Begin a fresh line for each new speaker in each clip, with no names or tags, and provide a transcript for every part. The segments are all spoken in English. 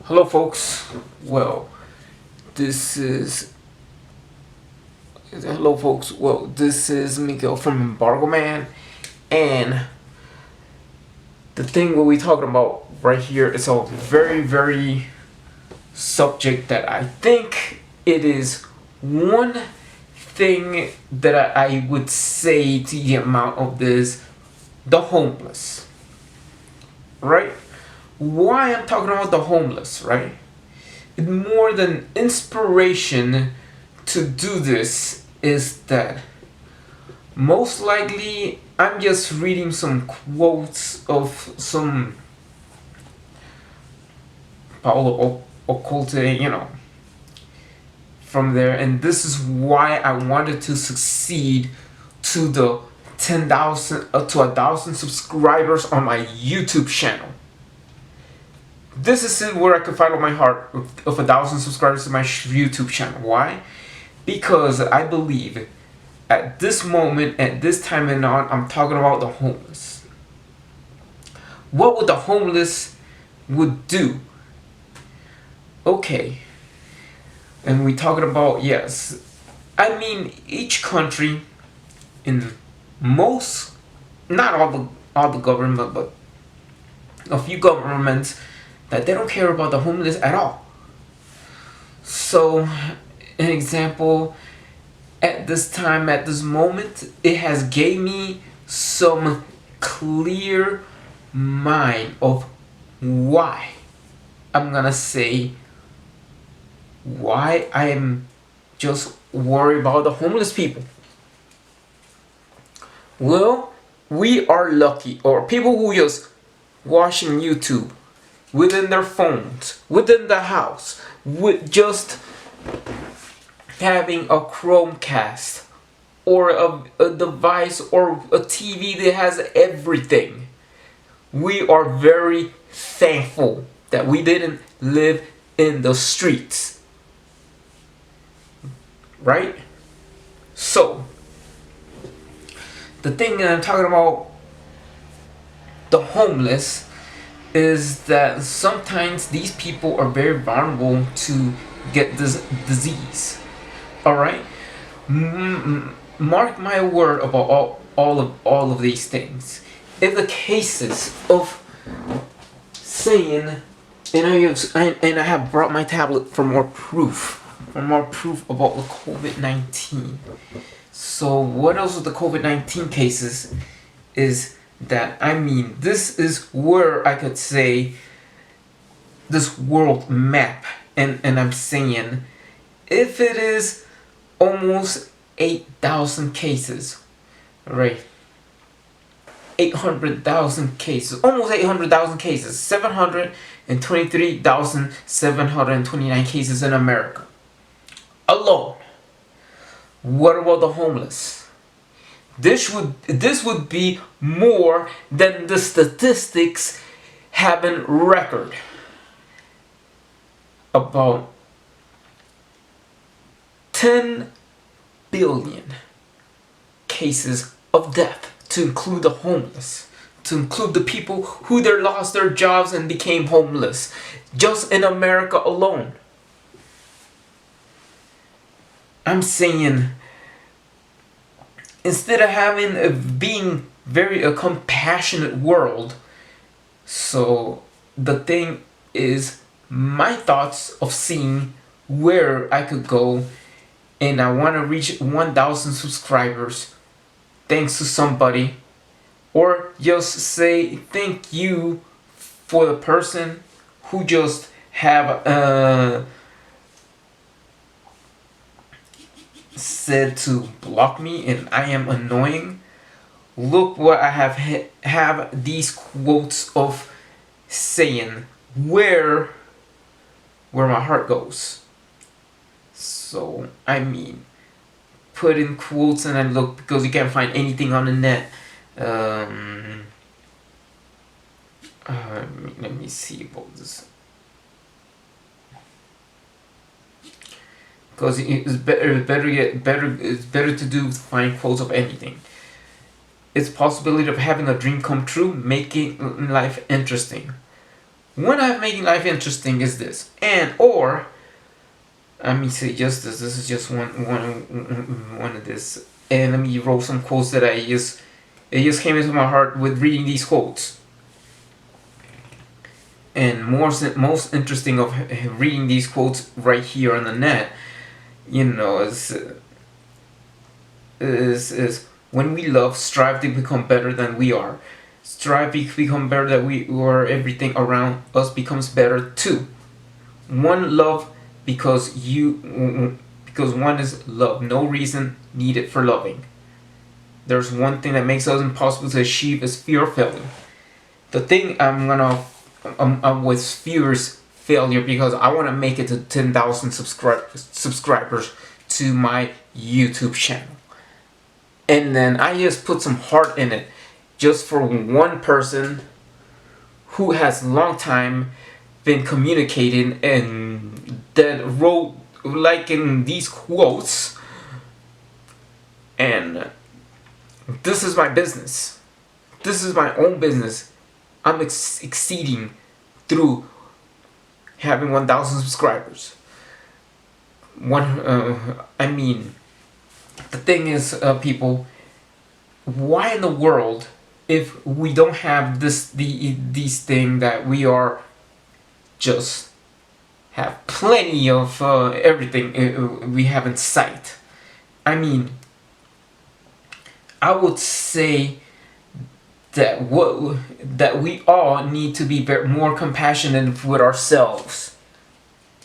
Hello, folks. Well, this is hello, folks. Well, this is Miguel from Embargo Man, and the thing what we talking about right here is a very subject that I think it is one thing that I would say to the amount of this, the homeless, right? Why I'm talking about the homeless, right? It's more than inspiration to do this is that most likely I'm just reading some quotes of some Paulo Occult, from there, and this is why I wanted to succeed to the 10,000 to 1,000 subscribers on my YouTube channel. This is where I could follow my heart of 1,000 subscribers to my YouTube channel. Why? Because I believe at this moment, at this time and on, I'm talking about the homeless. What would the homeless would do? Okay, and we talking about, yes, I mean each country in most, not all the government, but a few governments that they don't care about the homeless at all. So, an example, at this time, at this moment, it has gave me some clear mind of why I'm gonna say why I'm just worried about the homeless people. Well, we are lucky, or people who just watching YouTube within their phones, within the house, with just having a Chromecast or a device or a TV that has everything. We are very thankful that we didn't live in the streets. Right? So, the thing that I'm talking about, the homeless, is that sometimes these people are very vulnerable to get this disease. All right, mark my word about all of these things. If the cases of saying, and I have brought my tablet for more proof, about the COVID-19. So what else with the COVID-19 cases is that, I mean, this is where I could say this world map, and I'm saying if it is almost 8,000 cases, right? 800,000 cases, almost 800,000 cases, 723,729 cases in America alone. What about the homeless? This would be more than the statistics have in record about 10 billion cases of death, to include the homeless, to include the people who lost their jobs and became homeless, just in America alone. I'm saying, instead of being a compassionate world, so the thing is my thoughts of seeing where I could go, and I want to reach 1,000 subscribers thanks to somebody, or just say thank you for the person who just have said to block me and I am annoying. Look what I have these quotes of saying where my heart goes. So I mean, put in quotes and I look, because you can't find anything on the net. Let me see about this, because it's better to do find quotes of anything. It's possibility of having a dream come true, making life interesting. One I'm making life interesting is this, and or let me say just this. This is just one of this, and let me roll some quotes that I just it just came into my heart with reading these quotes. And most interesting of reading these quotes right here on the net, you know, is when we love, strive to become better than we are. Strive to become better than we are. Everything around us becomes better too. One love because one is love. No reason needed for loving. There's one thing that makes us impossible to achieve is fear of failure. The thing I'm with fear's failure because I want to make it to 10,000 subscribers to my YouTube channel. And then I just put some heart in it just for one person who has long time been communicating and that wrote like in these quotes, and this is my business. This is my own business. I'm exceeding through having 1,000 subscribers. I mean, the thing is, people, why in the world, if we don't have these thing that we are just have plenty of everything we have in sight. I mean, I would say that we all need to be more compassionate with ourselves,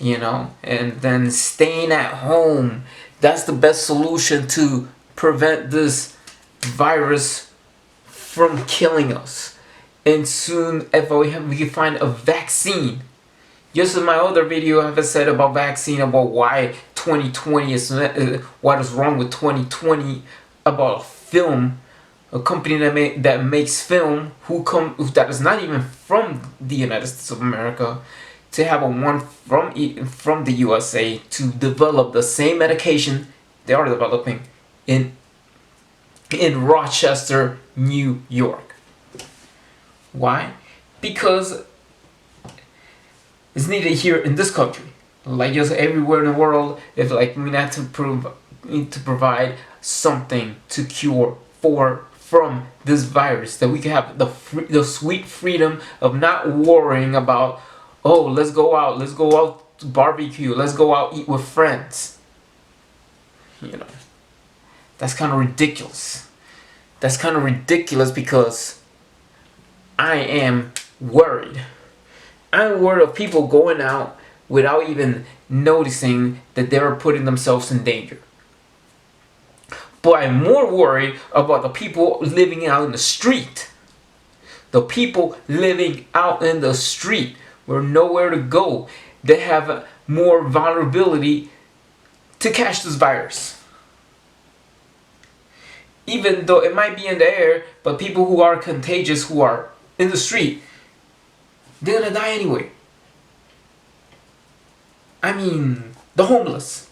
you know, and then staying at home. That's the best solution to prevent this virus from killing us. And soon, if we can find a vaccine. Just in my other video, I have said about vaccine, about why 2020 is what is wrong with 2020, about film, a company that makes film that is not even from the United States of America, to have a one from the USA to develop the same medication they are developing in Rochester, New York. Why? Because it's needed here in this country, like just everywhere in the world. If like we need to provide something to cure from this virus, that we can have the sweet freedom of not worrying about, oh, let's go out to barbecue, let's go out eat with friends. You know, that's kind of ridiculous. That's kind of ridiculous because I am worried. I'm worried of people going out without even noticing that they're putting themselves in danger. But I'm more worried about the people living out in the street. The people living out in the street with nowhere to go. They have more vulnerability to catch this virus. Even though it might be in the air, but people who are contagious, who are in the street, they're gonna die anyway. I mean, the homeless.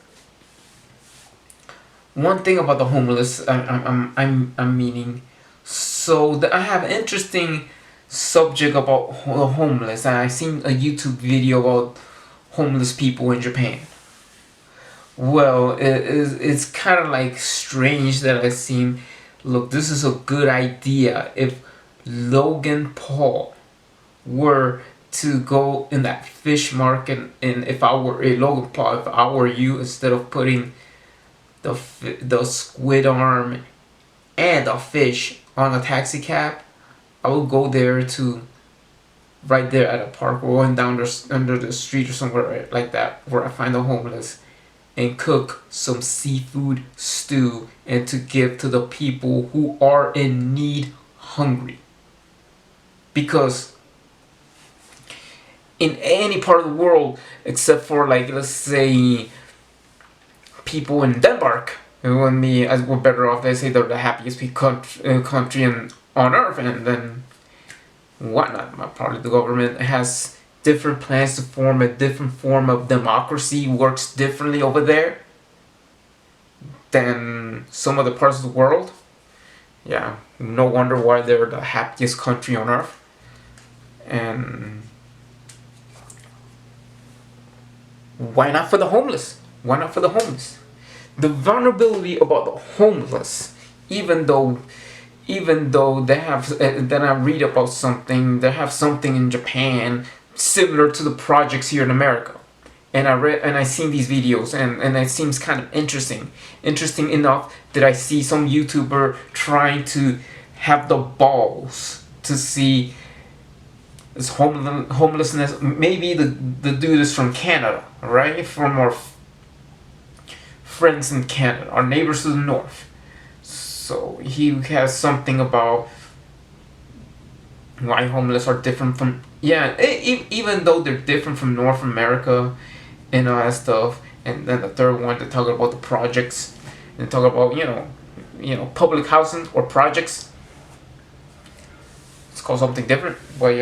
One thing about the homeless, I'm meaning. So I have an interesting subject about the homeless. I seen a YouTube video about homeless people in Japan. Well, it's kind of like strange that I seen. Look, this is a good idea if Logan Paul were to go in that fish market, and if I were a Logan Paul, if I were you, instead of putting the squid arm and a fish on a taxi cab, I would go there to right there at a park or going down under the street or somewhere like that where I find the homeless, and cook some seafood stew and to give to the people who are in need, hungry. Because in any part of the world, except for like, let's say, people in Denmark, when we're better off, they say they're the happiest country on earth, and then whatnot. Probably the government has different plans to form a different form of democracy, works differently over there than some other parts of the world. Yeah, no wonder why they're the happiest country on earth. And Why not for the homeless? Why not for the homeless? The vulnerability about the homeless, even though they have, then I read about something, they have something in Japan similar to the projects here in America, and I seen these videos, and it seems kind of interesting enough that I see some YouTuber trying to have the balls to see this homelessness. Maybe the dude is from Canada, right? From our friends in Canada, our neighbors to the north. So he has something about why homeless are different from, yeah, even though they're different from North America and all that stuff. And then the third one, they talk about the projects and talk about public housing or projects. It's called something different, but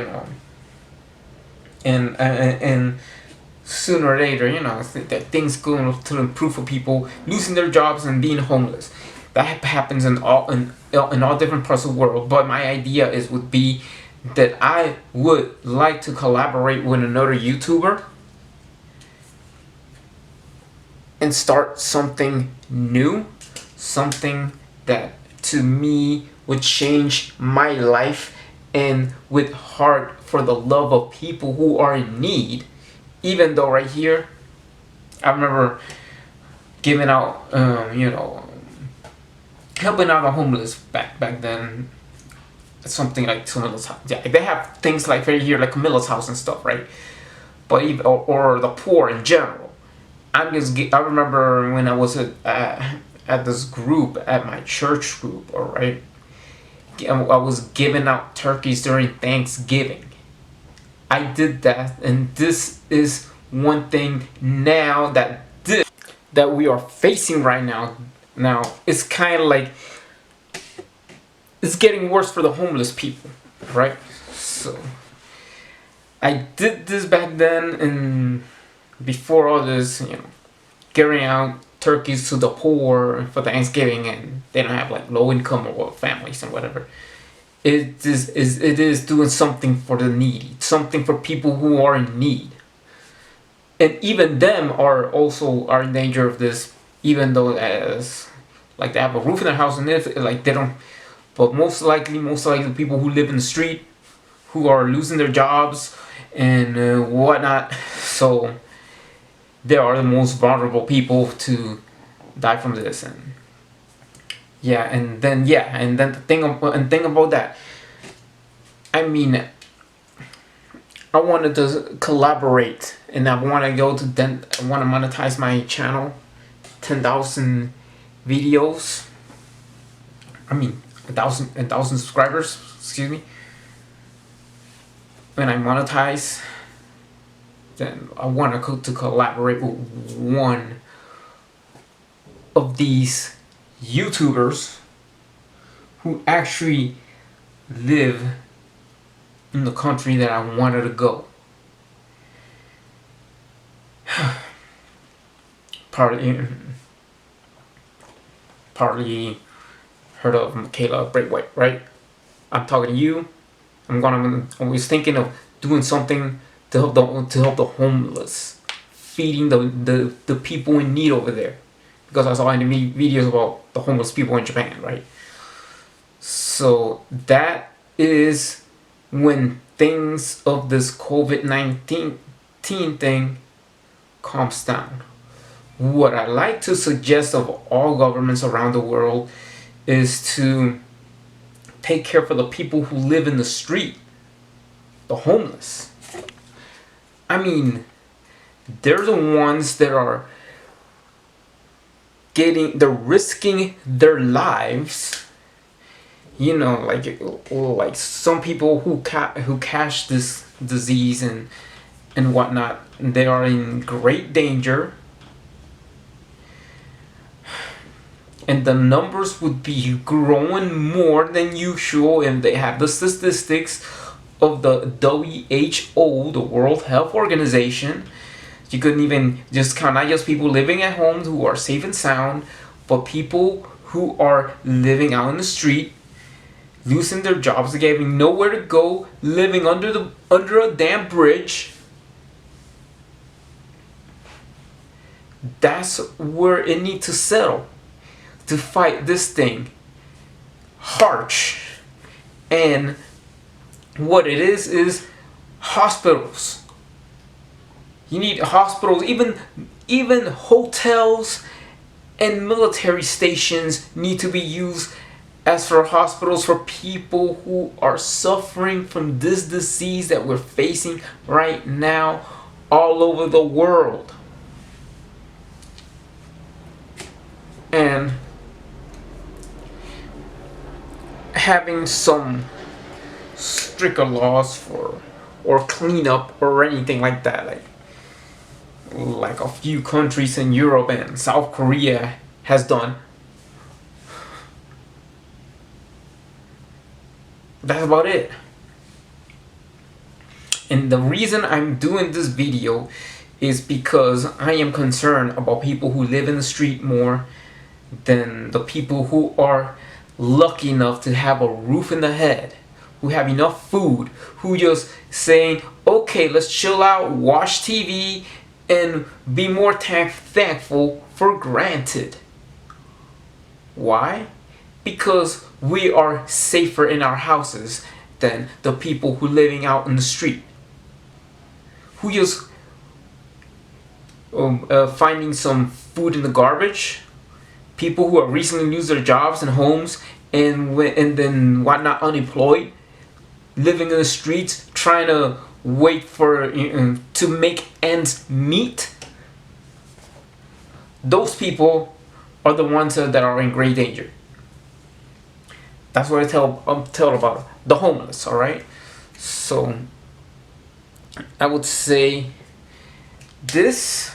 and sooner or later, that things going to improve for people losing their jobs and being homeless. That happens in all different parts of the world. But my idea would be that I would like to collaborate with another YouTuber and start something new, something that to me would change my life, and with heart for the love of people who are in need. Even though right here, I remember giving out, helping out the homeless back then. Something like Camilla's house. Yeah, they have things like right here, like Camilla's house and stuff, right? But even or the poor in general. I remember when I was at this group, at my church group, all right. I was giving out turkeys during Thanksgiving. I did that, and this is one thing now that we are facing right now. Now it's kind of like it's getting worse for the homeless people, right? So I did this back then, and before all this, giving out turkeys to the poor for Thanksgiving, and they don't have like low income or families and whatever. It is doing something for the needy, something for people who are in need, and even them are in danger of this, even though as like they have a roof in their house, and if like they don't, but most likely the people who live in the street, who are losing their jobs and whatnot. So they are the most vulnerable people to die from this. And then the thing about that, I mean, I wanted to collaborate, and I want to I want to monetize my channel, 10,000 videos. I mean, 1,000 subscribers. Excuse me. When I monetize, then I want to collaborate with one of these YouTubers who actually live in the country that I wanted to go. Partly heard of Michaela Braithwaite, right? I'm talking to you. I was thinking of doing something to help the homeless, feeding the people in need over there, because I saw in the videos about the homeless people in Japan, right? So that is when things of this COVID-19 thing calms down. What I like to suggest of all governments around the world is to take care for the people who live in the street, the homeless. I mean, they're the ones that are they're risking their lives. Like some people who catch this disease and whatnot, they are in great danger. And the numbers would be growing more than usual, and they have the statistics of the WHO, the World Health Organization. You couldn't even just count not just people living at home who are safe and sound, but people who are living out in the street, losing their jobs, having nowhere to go, living under a damn bridge. That's where it needs to settle to fight this thing harsh. And what it is hospitals. You need hospitals, even hotels and military stations need to be used as for hospitals for people who are suffering from this disease that we're facing right now all over the world. And having some stricter laws for or cleanup or anything like that, like a few countries in Europe and South Korea has done. That's about it. And the reason I'm doing this video is because I am concerned about people who live in the street more than the people who are lucky enough to have a roof in the head, who have enough food, who just saying, okay, let's chill out, watch TV, and be more thankful for granted. Why? Because we are safer in our houses than the people who living out in the street, who just finding some food in the garbage, people who have recently lose their jobs and homes and then whatnot, unemployed, living in the streets, trying to wait for to make ends meet. Those people are the ones that are in great danger. That's what I tell about the homeless. All right, so I would say this: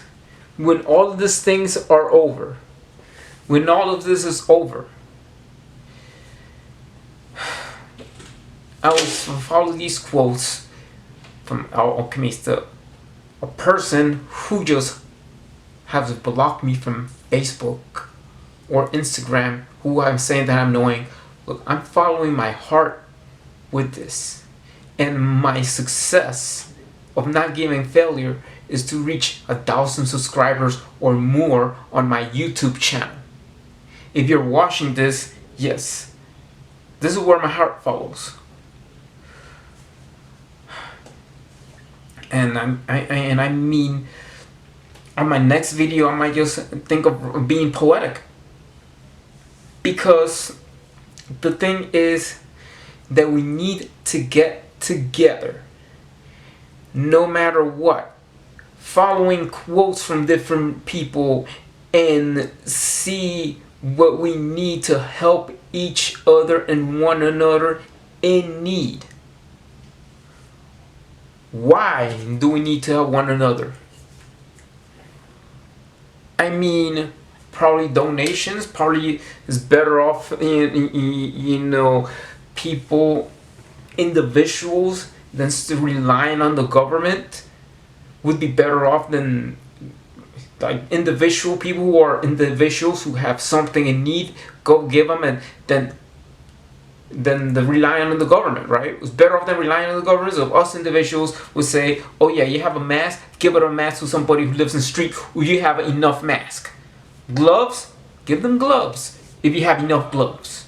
when all of these things are over, when all of this is over, I will follow these quotes from our alchemist, a person who just has blocked me from Facebook or Instagram, who I'm saying that I'm knowing. Look, I'm following my heart with this, and my success of not giving failure is to reach 1,000 subscribers or more on my YouTube channel. If you're watching this, yes, this is where my heart follows. And I mean, on my next video, I might just think of being poetic, because the thing is that we need to get together, no matter what, following quotes from different people and see what we need to help each other and one another in need. Why do we need to help one another? I mean, probably donations, probably is better off in people, individuals, than still relying on the government, would be better off than like individual people who are individuals who have something in need, go give them, and then the relying on the government, right? It's better off than relying on the government. So us individuals would say, oh yeah, you have a mask, give it a mask to somebody who lives in the street, or you have enough mask. Gloves, give them gloves if you have enough gloves.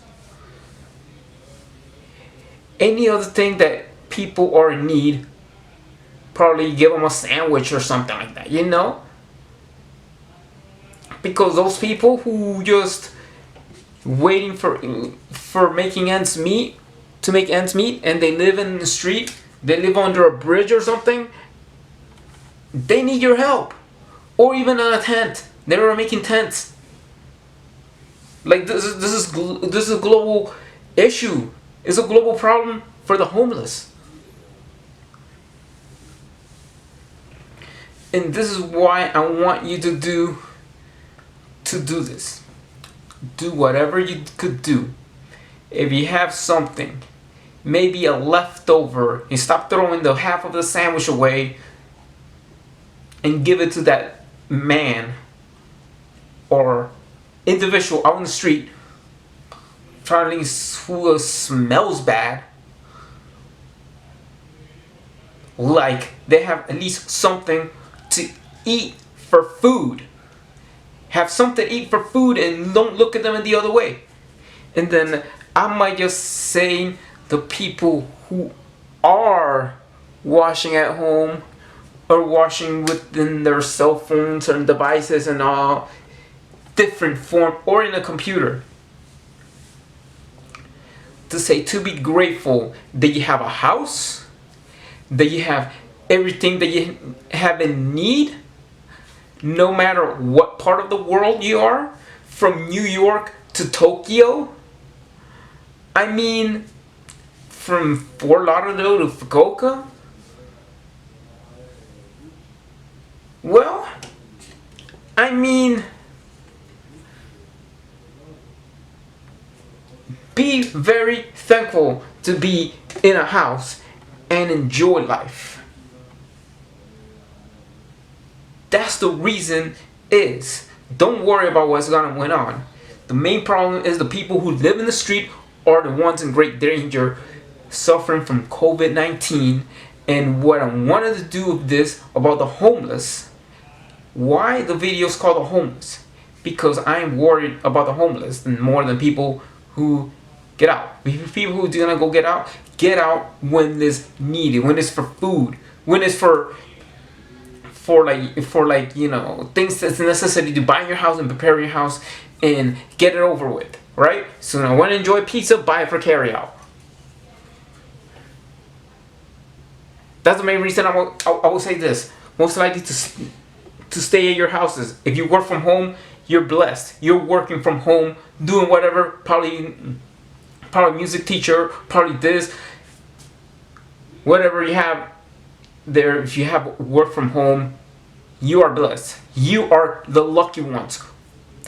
Any other thing that people are in need, probably give them a sandwich or something like that, because those people who just waiting for making ends meet, to make ends meet, and they live in the street, they live under a bridge or something, they need your help. Or even on a tent, they were making tents. Like this is a global issue. It's a global problem for the homeless. And this is why I want you to do this. Do whatever you could do. If you have something, maybe a leftover, you stop throwing the half of the sandwich away and give it to that man or individual out on the street who smells bad. Like they have at least something to eat for food. have something to eat for food, and don't look at them in the other way. And then I might just say the people who are washing at home or washing within their cell phones and devices and all different form, or in a computer, to say to be grateful that you have a house, that you have everything that you have in need, no matter what part of the world you are, from New York to Tokyo. I mean, from Fort Lauderdale to Fukuoka. Well, I mean, be very thankful to be in a house and enjoy life. That's the reason is, don't worry about what's gonna went on. The main problem is the people who live in the street are the ones in great danger, suffering from COVID-19. And what I wanted to do with this about the homeless, why the video is called The Homeless? Because I'm worried about the homeless more than people who get out. People who are gonna go get out when it's needed, when it's for food, when it's for like you know, things that's a necessity to buy your house and prepare your house and get it over with, right? So now, want to enjoy pizza, buy it for carry out. That's the main reason I will say this. Most likely to stay at your houses. If you work from home, you're blessed. You're working from home, doing whatever, probably music teacher, probably this, whatever you have there. If you have work from home, you are blessed. You are the lucky ones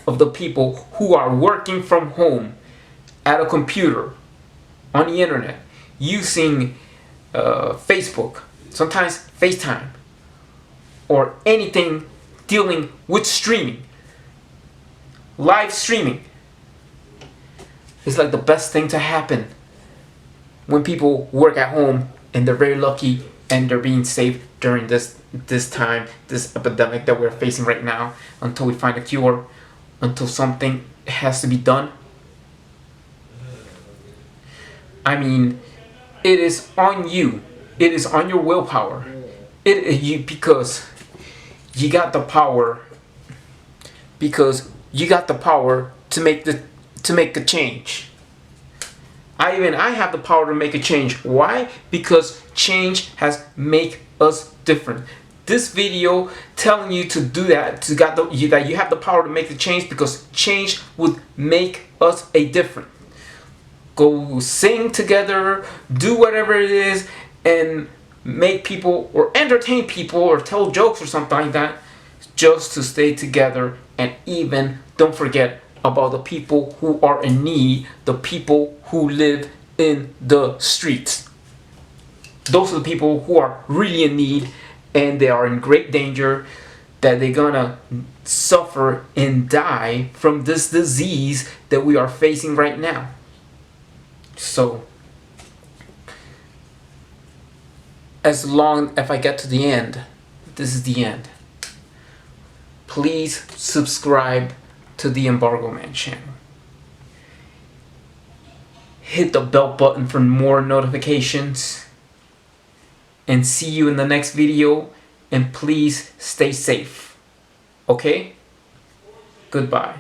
of the people who are working from home at a computer, on the internet, using Facebook, sometimes FaceTime, or anything dealing with streaming. Live streaming is like the best thing to happen when people work at home, and they're very lucky and they're being safe during this time, this epidemic that we're facing right now, until we find a cure, until something has to be done. I mean, it is on you. It is on your willpower. Because you got the power. Because you got the power to make a change. I have the power to make a change. Why? Because change has make us different. This video telling you to do that, that you have the power to make the change, because change would make us a different. Go sing together, do whatever it is, and make people or entertain people or tell jokes or something like that, just to stay together. And even don't forget about the people who are in need, the people who live in the streets. Those are the people who are really in need, and they are in great danger that they're gonna suffer and die from this disease that we are facing right now. So, if I get to the end, this is the end. Please subscribe to the Embargo Man channel. Hit the bell button for more notifications. And see you in the next video. And please stay safe. Okay? Goodbye.